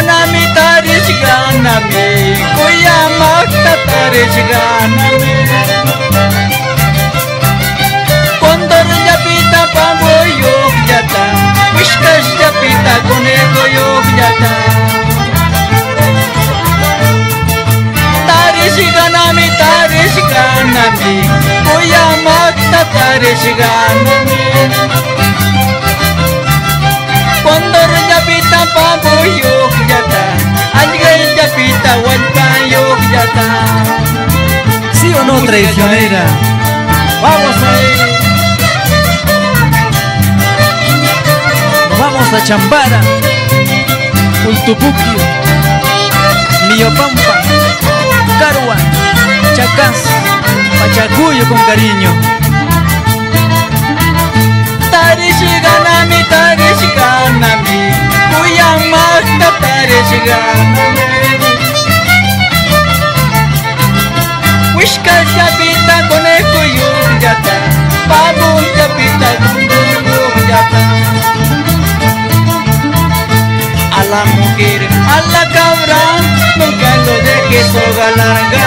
ganami tarish ganami kuyamakta tarish ganami Condor yapita pavo yok yata Wishkash yapita conejo yok yata Tarish ganami kuyamakta tarish ganami Condor yapita pavo yok yata Alguien yapita walpa yok yata ¿Sí o no, traicionera? Vamos ahí. Nos vamos a Chambara, Ultupuquio, Millopampa, Carua, Chacás, Pachacuyo con cariño. Tarish ganami kuyamakta tarish ganami Wishka yapita conejo yok yata Pavo yapita yok yata A la mujer, a la cabra nunca lo dejes soga larga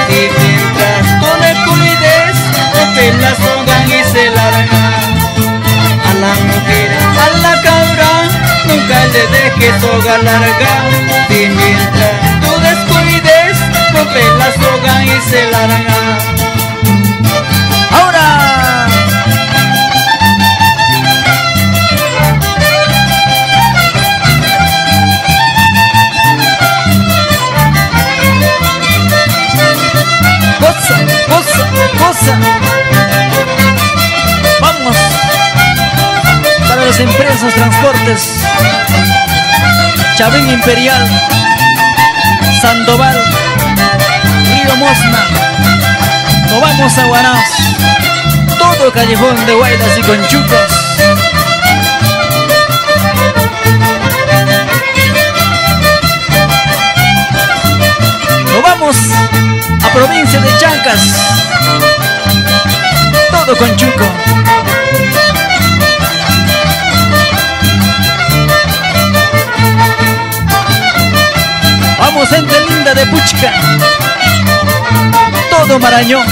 Y mientras tú le cuides te la sogan y se larga A la mujer, a la cabra nunca le dejes soga larga Y mientras tú descuides rompe la soga y se larga ¡Ahora! ¡Goza, goza, goza! ¡Vamos! Para las empresas transportes Chavín Imperial, Sandoval, Río Mosna, nos vamos a Huaraz, todo callejón de Guaylas y Conchucos. Nos vamos a provincia de Chancas, todo Conchuco. Vamos gente linda de Puchca, todo Marañón.